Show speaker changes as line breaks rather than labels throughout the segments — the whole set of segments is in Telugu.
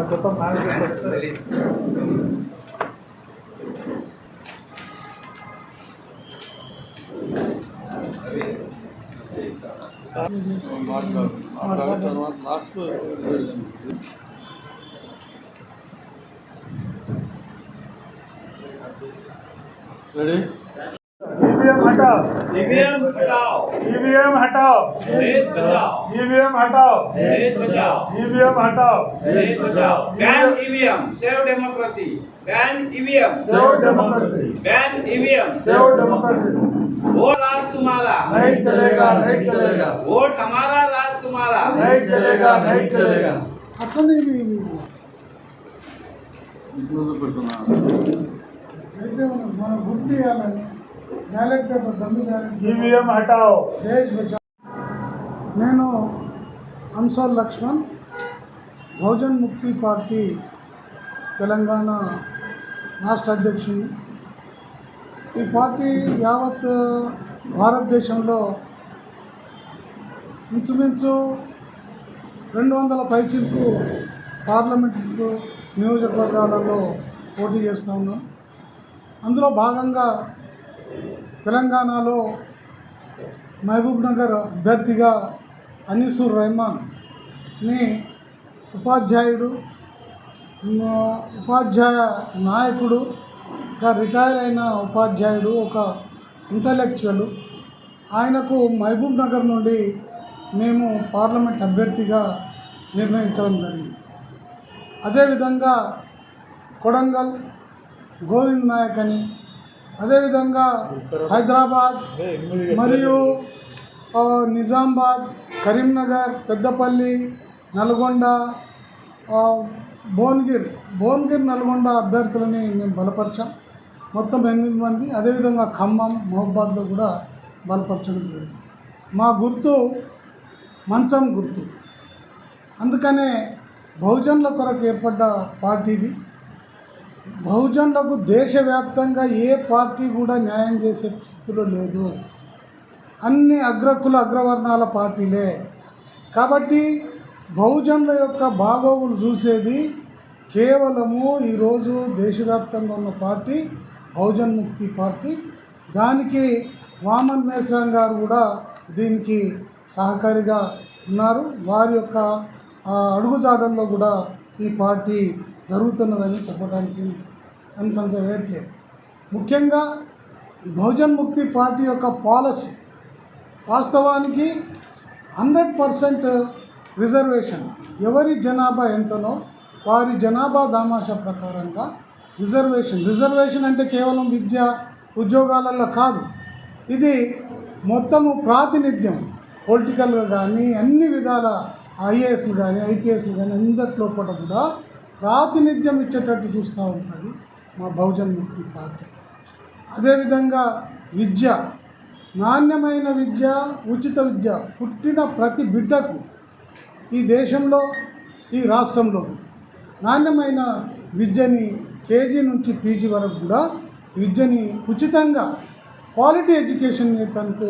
Ready?
ईवीएम हटाओ,
ईवीएम हटाओ,
ईवीएम हटाओ,
देश बचाओ,
ईवीएम हटाओ,
देश बचाओ,
ईवीएम हटाओ,
देश बचाओ। Ban EVM, save democracy. Ban EVM,
save democracy,
ban EVM,
save democracy.
Vote राज तुम्हारा,
नहीं चलेगा, नहीं चलेगा,
वोट हमारा, राज तुम्हारा।
नहीं चलेगा, नहीं चलेगा।
అట్లనే ఇవి అయితే మనం గుర్తు చేయాలని ballot paper dummy ballot
EVM हटाओ।
దేశ్ బచావ్. నేను అంసాల్ లక్ష్మణ్, బహుజన్ ముక్తి పార్టీ తెలంగాణ రాష్ట్ర అధ్యక్షుడిని. ఈ పార్టీ యావత్ భారతదేశంలో ఇంచుమించు 200 పైచిలకు పార్లమెంటు నియోజకవర్గాలలో పోటీ చేస్తూ ఉన్నాం. అందులో భాగంగా తెలంగాణలో మహబూబ్ నగర్ అభ్యర్థిగా అనిసుర్ రెహమాన్ని ఉపాధ్యాయ నాయకుడుగా రిటైర్ అయిన ఉపాధ్యాయుడు, ఒక ఇంటలెక్చువల్. ఆయనకు మహబూబ్ నగర్ నుండి మేము పార్లమెంట్ అభ్యర్థిగా నిర్ణయించడం జరిగింది. అదేవిధంగా కొడంగల్ గోవింద్ నాయక్ అని, అదేవిధంగా హైదరాబాద్ మరియు నిజామాబాద్, కరీంనగర్, పెద్దపల్లి, నల్గొండ, భువనగిరి నల్గొండ అభ్యర్థులని మేము బలపరిచాం. మొత్తం 8 మంది. అదేవిధంగా ఖమ్మం, మహబాద్లో కూడా బలపరచడం జరిగింది. మా గుర్తు మంచం గుర్తు. అందుకనే బహుజనుల కొరకు ఏర్పడ్డ పార్టీ ఇది. బహుజనులకు దేశవ్యాప్తంగా ఏ పార్టీ కూడా న్యాయం చేసే స్థితిలో లేదు. అన్ని అగ్రకుల అగ్రవర్ణాల పార్టీలే. కాబట్టి బహుజనుల యొక్క బాగోగులు చూసేది కేవలము ఈరోజు దేశవ్యాప్తంగా ఉన్న పార్టీ బహుజన్ ముక్తి పార్టీ. దానికి వామన్ మేశ్రామ్ గారు కూడా దీనికి సహకారిగా ఉన్నారు. వారి యొక్క అడుగుజాడల్లో కూడా ఈ పార్టీ జరుగుతున్నదని చెప్పడానికి అనుకుంటే వేయట్లేదు. ముఖ్యంగా బహుజన్ ముక్తి పార్టీ యొక్క పాలసీ వాస్తవానికి 100% రిజర్వేషన్. ఎవరి జనాభా ఎంతనో వారి జనాభా దామాషా ప్రకారంగా రిజర్వేషన్ అంటే కేవలం విద్య ఉద్యోగాలలో కాదు. ఇది మొత్తము ప్రాతినిధ్యం, పొలిటికల్గా కానీ అన్ని విధాల ఐఏఎస్లు కానీ ఐపీఎస్లు కానీ అందరిలో కూడా ప్రాతినిధ్యం ఇచ్చేటట్టు చూస్తూ ఉంటుంది మా బహుజన్ ముక్తి పార్టీ. అదేవిధంగా విద్య, నాణ్యమైన విద్య, ఉచిత విద్య పుట్టిన ప్రతి బిడ్డకు ఈ దేశంలో ఈ రాష్ట్రంలో నాణ్యమైన విద్యని కేజీ నుంచి పీజీ వరకు కూడా విద్యని ఉచితంగా క్వాలిటీ ఎడ్యుకేషన్ తనకు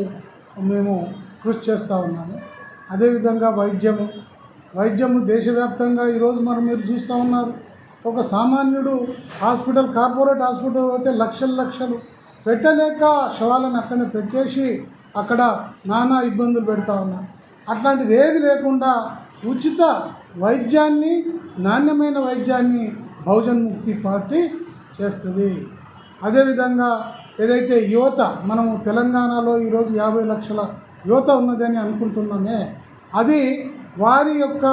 మేము కృషి చేస్తూ ఉన్నాము. అదేవిధంగా వైద్యము దేశవ్యాప్తంగా ఈరోజు మీరు చూస్తూ ఉన్నారు. ఒక సామాన్యుడు కార్పొరేట్ హాస్పిటల్ పోతే లక్షలు పెట్టలేక శవాలను అక్కడనే పెట్టేసి అక్కడ నానా ఇబ్బందులు పెడతా ఉన్నారు. అట్లాంటిది ఏది లేకుండా ఉచిత వైద్యాన్ని, నాణ్యమైన వైద్యాన్ని బహుజన్ ముక్తి పార్టీ చేస్తుంది. అదేవిధంగా ఏదైతే యువత, మనము తెలంగాణలో ఈరోజు 50 లక్షల యువత ఉన్నదని అనుకుంటున్నామే, అది వారి యొక్క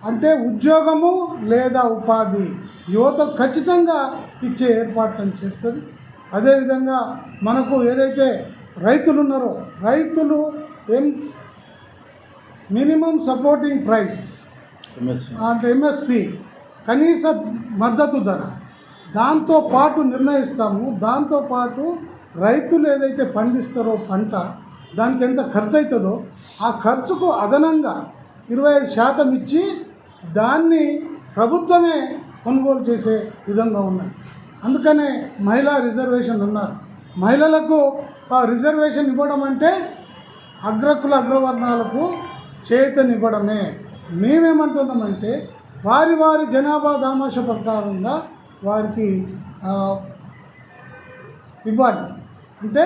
అంటే ఉద్యోగము లేదా ఉపాధి యువత ఖచ్చితంగా ఇచ్చే ఏర్పాట్లను చేస్తుంది. అదేవిధంగా మనకు ఏదైతే రైతులు ఉన్నారో, రైతులు మినిమం సపోర్టింగ్ ప్రైస్ అంటే ఎంఎస్పి, కనీస మద్దతు ధర, దాంతోపాటు నిర్ణయిస్తాము. దాంతోపాటు రైతులు ఏదైతే పండిస్తారో పంట, దానికి ఎంత ఖర్చు అవుతుందో ఆ ఖర్చుకు అదనంగా 25% ఇచ్చి దాన్ని ప్రభుత్వమే కొనుగోలు చేసే విధంగా ఉన్నాయి. అందుకనే మహిళా రిజర్వేషన్ అన్నారు. మహిళలకు ఆ రిజర్వేషన్ ఇవ్వడం అంటే అగ్రకుల అగ్రవర్ణాలకు చేతనివ్వడమే. మేమేమంటున్నామంటే వారి వారి జనాభా దామాష ప్రకారంగా వారికి ఇవ్వాలి. అంటే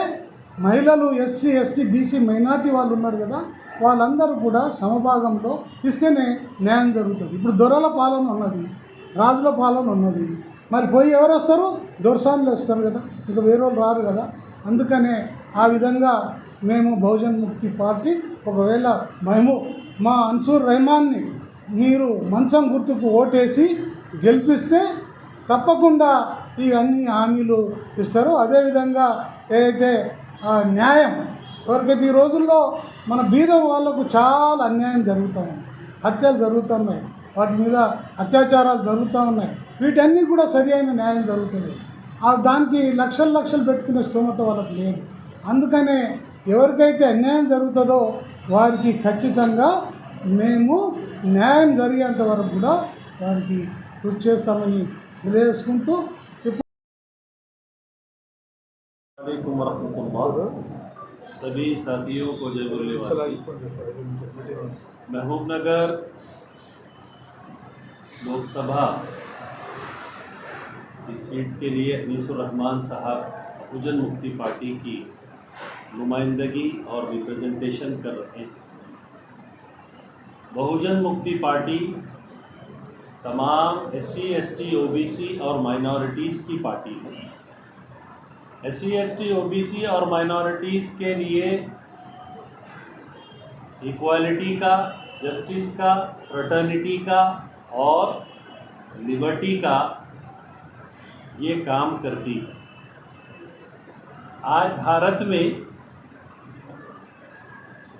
మహిళలు, ఎస్సీ, ఎస్టీ, బీసీ, మైనార్టీ వాళ్ళు ఉన్నారు కదా, వాళ్ళందరూ కూడా సమభాగంలో ఇస్తేనే న్యాయం జరుగుతుంది. ఇప్పుడు దొరల పాలన ఉన్నది, రాజుల పాలన ఉన్నది. మరి పోయి ఎవరు వస్తారు? దొరసాన్లు వస్తారు కదా, ఇక వేరే వాళ్ళు రారు కదా. అందుకనే ఆ విధంగా మేము బహుజన్ ముక్తి పార్టీ ఒకవేళ మేము మా అన్సూర్ రెహమాన్ని మీరు మంచం గుర్తుకు ఓటేసి గెలిపిస్తే తప్పకుండా ఇవన్నీ హామీలు ఇస్తారు. అదేవిధంగా ఏదైతే న్యాయం ఎవరికైతే ఈ రోజుల్లో మన బీద వాళ్ళకు చాలా అన్యాయం జరుగుతూ ఉంది, హత్యలు జరుగుతున్నాయి, వాటి మీద అత్యాచారాలు జరుగుతూ ఉన్నాయి. వీటన్నీ కూడా సరి అయిన న్యాయం జరుగుతుంది. దానికి లక్షలు లక్షలు పెట్టుకునే స్తోమత వాళ్ళకి లేదు. అందుకనే ఎవరికైతే అన్యాయం జరుగుతుందో వారికి ఖచ్చితంగా మేము న్యాయం జరిగేంత వరకు కూడా వారికి కృషి చేస్తామని తెలియజేసుకుంటూ
सभी साथियों को जय बोलेवासी। महबूबनगर लोकसभा इस सीट के लिए अनीसुर रहमान साहब बहुजन मुक्ति पार्टी की नुमाइंदगी और रिप्रेजेंटेशन कर रहे हैं। बहुजन मुक्ति पार्टी तमाम एससी, एसटी, ओबीसी और माइनॉरिटीज़ की पार्टी है। एससी, एसटी, ओबीसी और माइनॉरिटीज़ के लिए इक्वालिटी का, जस्टिस का, फ्रेटर्निटी का और लिबर्टी का ये काम करती है। आज भारत में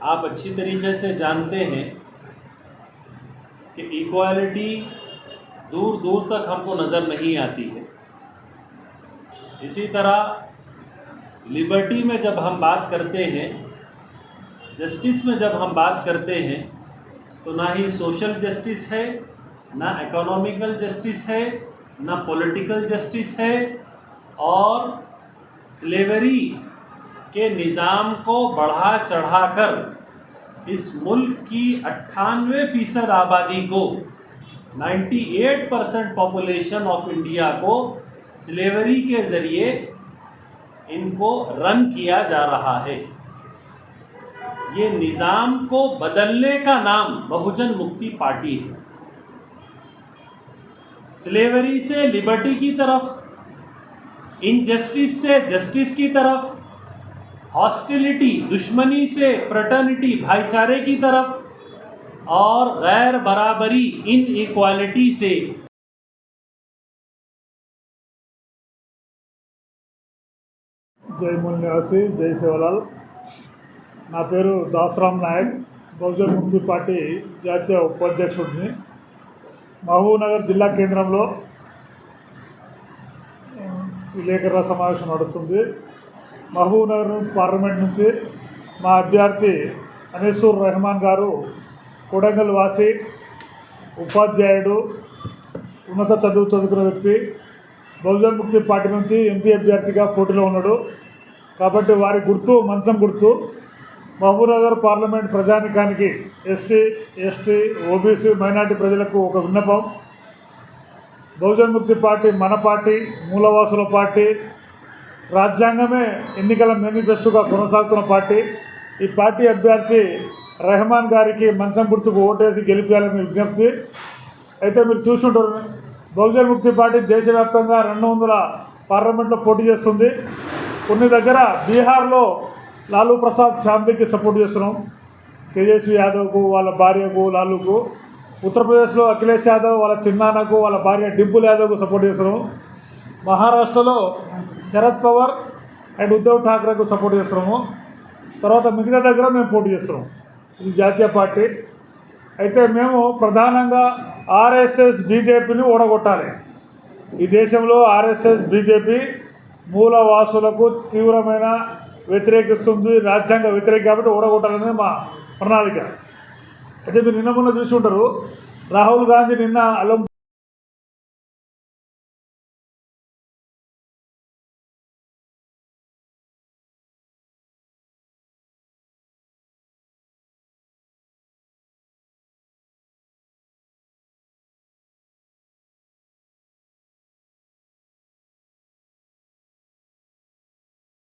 आप अच्छी तरीके से जानते हैं कि इक्वालिटी दूर दूर तक हमको नज़र नहीं आती है। इसी तरह लिबर्टी में जब हम बात करते हैं, जस्टिस में जब हम बात करते हैं, तो ना ही सोशल जस्टिस है, ना इकोनॉमिकल जस्टिस है, ना पॉलिटिकल जस्टिस है, और स्लेवरी के निज़ाम को बढ़ा चढ़ाकर इस मुल्क की 98% आबादी को, 98% पॉपुलेशन ऑफ इंडिया को स्लेवरी के ज़रिए इनको रन किया जा रहा है। ये निज़ाम को बदलने का नाम बहुजन मुक्ति पार्टी है। स्लेवरी से लिबर्टी की तरफ, इनजस्टिस से जस्टिस की तरफ, हॉस्टिलिटी दुश्मनी से फ्रेटर्निटी भाईचारे की तरफ, और गैर बराबरी इन इक्वालिटी से
జై మూల్ నివాసి, జై శివలాల్. నా పేరు దాసరామ్ నాయక్, బహుజన్ ముక్తి పార్టీ జాతీయ ఉపాధ్యక్షుడిని. మహబూబ్నగర్ జిల్లా కేంద్రంలో విలేకరుల సమావేశం నడుస్తుంది. మహబూబ్నగర్ పార్లమెంట్ నుంచి మా అభ్యర్థి అనీసూర్ రెహమాన్ గారు కొడంగల్ వాసి, ఉపాధ్యాయుడు, ఉన్నత చదువుకున్న వ్యక్తి. బహుజన్ ముక్తి పార్టీ నుంచి ఎంపీ అభ్యర్థిగా పోటీలో ఉన్నాడు. కాబట్టి వారి గుర్తు మంచం గుర్తు. మహబూబ్నగర్ పార్లమెంట్ ప్రజానికానికి, ఎస్సీ, ఎస్టీ, ఓబీసీ, మైనార్టీ ప్రజలకు ఒక విన్నపం. బహుజన్ ముక్తి పార్టీ మన పార్టీ, మూలవాసుల పార్టీ, రాజ్యాంగమే ఎన్నికల మేనిఫెస్టోగా కొనసాగుతున్న పార్టీ. ఈ పార్టీ అభ్యర్థి రెహమాన్ గారికి మంచం గుర్తుకు ఓటేసి గెలిపించాలని విజ్ఞప్తి. అయితే మీరు చూస్తుంటారు, బహుజన్ ముక్తి పార్టీ దేశవ్యాప్తంగా 200 పార్లమెంట్లో పోటీ చేస్తుంది. కొన్ని దగ్గర బీహార్లో లాలూ ప్రసాద్ ఫ్యామిలీకి సపోర్ట్ చేస్తున్నాం, తేజస్వి యాదవ్కు, వాళ్ళ భార్యకు లాలూకు. ఉత్తరప్రదేశ్లో అఖిలేష్ యాదవ్ వాళ్ళ చిన్నాన్నకు, వాళ్ళ భార్య డింపుల్ యాదవ్కు సపోర్ట్ చేస్తున్నాం. మహారాష్ట్రలో శరద్ పవార్ అండ్ ఉద్ధవ్ ఠాక్రేకు సపోర్ట్ చేస్తున్నాము. తర్వాత మిగతా దగ్గర మేము పోటీ చేస్తున్నాం. ఇది జాతీయ పార్టీ. అయితే మేము ప్రధానంగా ఆర్ఎస్ఎస్, బీజేపీని ఓడగొట్టాలి. ఈ దేశంలో ఆర్ఎస్ఎస్, బీజేపీ మూలవాసులకు తీవ్రమైన వ్యతిరేకిస్తుంది, రాజ్యాంగ వ్యతిరేక, కాబట్టి ఓడగొట్టాలనే మా ప్రణాళిక. అయితే మీరు నిన్న మొన్న చూసి ఉంటారు, రాహుల్ గాంధీ నిన్న అలం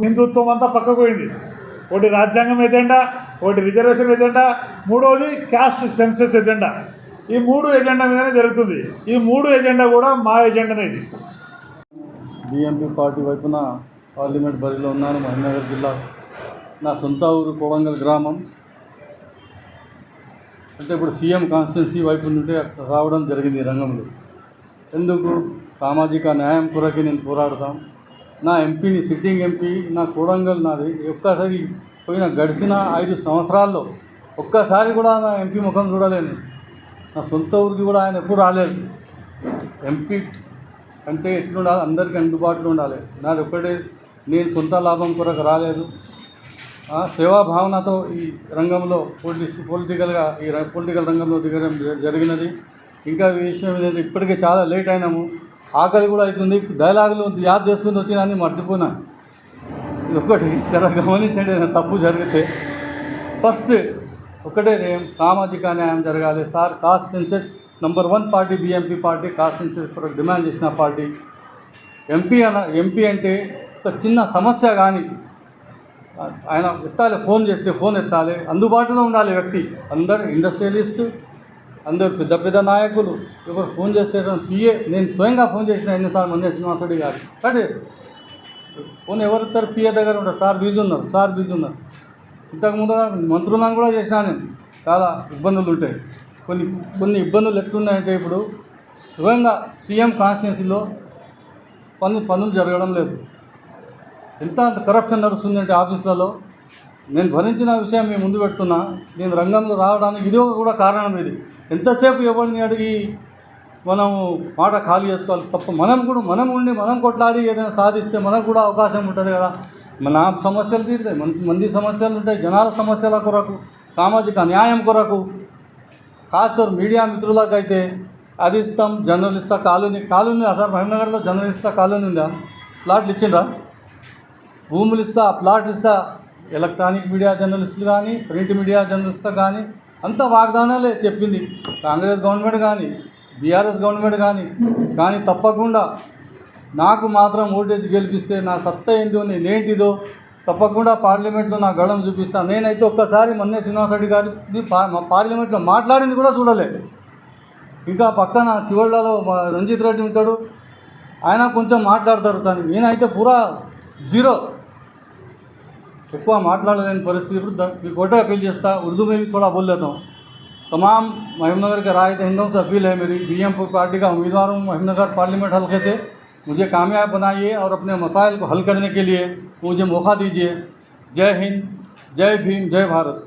హిందుత్వం అంతా పక్కకు పోయింది. ఒకటి రాజ్యాంగం ఎజెండా, ఒకటి రిజర్వేషన్ ఎజెండా, మూడవది క్యాస్ట్ సెన్సస్ ఎజెండా. ఈ 3 ఎజెండా మీదనే జరుగుతుంది. ఈ 3 ఎజెండా కూడా మా ఎజెండానే. ఇది
బీఎంపీ పార్టీ వైపున పార్లమెంట్ బరిలో ఉన్నాను. మహబూబ్నగర్ జిల్లా నా సొంత ఊరు కొడంగల్ గ్రామం. అంటే ఇప్పుడు సీఎం కాన్స్టిట్యున్సీ వైపు నుండి రావడం జరిగింది ఈ రంగంలో. ఎందుకు? సామాజిక న్యాయం కొరకి నేను పోరాడతాం. నా ఎంపీని, సిట్టింగ్ ఎంపీ నా కొడంగల్ నాది. ఒక్కసారి పోయిన గడిచిన 5 సంవత్సరాల్లో ఒక్కసారి కూడా నా ఎంపీ ముఖం చూడలేను. నా సొంత ఊరికి కూడా ఆయన ఎప్పుడు రాలేదు. ఎంపీ అంటే ఎట్లుండాలి? అందరికీ అందుబాటులో ఉండాలి. నాది ఒక్కటే, నేను సొంత లాభం కొరకు రాలేదు. సేవాభావనతో ఈ రంగంలో పొలిటికల్గా ఈ పొలిటికల్ రంగంలో దిగడం జరిగినది. ఇంకా ఈ విషయం ఏంటంటే ఇప్పటికే చాలా లేట్ అయినాము. ఆకలి కూడా అవుతుంది. డైలాగులు యాద్ చేసుకుని వచ్చినాన్ని మర్చిపోయినా. ఇది ఒకటి జర గమనించండి. తప్పు జరిగితే ఫస్ట్ ఒకటే సామాజిక న్యాయం జరగాలి sir. Cost census number 1 party BMP party. Cost census కొరకు డిమాండ్ చేసిన పార్టీ. ఎంపీ అంటే ఒక చిన్న సమస్య కానీ ఆయన ఎత్తాలి, ఫోన్ చేస్తే ఫోన్ ఎత్తాలి, అందుబాటులో ఉండాలి వ్యక్తి. అందరు ఇండస్ట్రియలిస్టు, అందరు పెద్ద పెద్ద నాయకులు ఎవరు ఫోన్ చేస్తే పిఏ, నేను స్వయంగా ఫోన్ చేసిన ఎన్నిసార్లు మంది శ్రీనివాసరెడ్డి గారు కట్ చేస్తారు. ఫోన్ ఎవరు ఇస్తారు? పిఏ దగ్గర ఉంటారు. సార్ బిజీ ఉన్నారు, సార్ బిజీ ఉన్నారు. ఇంతకుముందు మంత్రులను కూడా చేసినా నేను. చాలా ఇబ్బందులు ఉంటాయి. కొన్ని ఇబ్బందులు ఎట్లున్నాయంటే ఇప్పుడు స్వయంగా సీఎం కాన్స్టిట్యున్సీలో పనులు జరగడం లేదు. ఎంత కరప్షన్ నడుస్తుందంటే ఆఫీసులలో. నేను భరించిన విషయం మేము ముందు పెడుతున్నా. నేను రంగంలో రావడానికి ఇది కూడా కారణం. ఇది ఎంతసేపు ఎవరిని అడిగి మనం మాట ఖాళీ చేసుకోవాలి తప్ప మనం ఉండి మనం కొట్లాడి ఏదైనా సాధిస్తే మనకు కూడా అవకాశం ఉంటుంది కదా. మన సమస్యలు తీరుతాయి, మంది సమస్యలు ఉంటాయి. జనాల సమస్యల కొరకు, సామాజిక న్యాయం కొరకు, ఖాస్కర్ మీడియా మిత్రులకైతే అది ఇస్తాం. జర్నలిస్టా కాలనీ సార్ మహబూబ్నగర్లో జర్నలిస్టా కాలనీ ఉందా? ప్లాట్లు ఇచ్చిండ్రా? భూములు ఇస్తా, ప్లాట్లు ఇస్తా. ఎలక్ట్రానిక్ మీడియా జర్నలిస్టులు కానీ, ప్రింట్ మీడియా జర్నలిస్టులు కానీ అంత వాగ్దానాలే చెప్పింది కాంగ్రెస్ గవర్నమెంట్ కానీ, బీఆర్ఎస్ గవర్నమెంట్ కానీ తప్పకుండా నాకు మాత్రం ఓటేజ్ గెలిపిస్తే నా సత్తా ఏంటో నేనేంటిదో తప్పకుండా పార్లమెంట్లో నా గళం చూపిస్తాను. నేనైతే ఒక్కసారి మొన్నే శ్రీనివాసరెడ్డి గారి పార్లమెంట్లో మాట్లాడింది కూడా చూడలేదు. ఇంకా పక్కన చివర్లలో రంజిత్ రెడ్డి ఉంటాడు, ఆయన కొంచెం మాట్లాడతారు. కానీ నేనైతే పూరా జీరో, ఎక్కువ మాట్లాడలేని పరిస్థితి. ఇప్పుడు మీకు ఒకటే अपील చేస్తా, उर्दू में भी थोड़ा बोल लेता हूँ. तमाम महीमनगर के राय दहिंदों से अपील है मेरी. बीएमपी पार्टी का उम्मीदवार हूँ महीमनगर पार्लियामेंट हल्के से. मुझे कामयाब बनाइए और अपने मसाइल को हल करने के लिए मुझे मौका दीजिए. जय हिंद, जय भीम, जय भारत.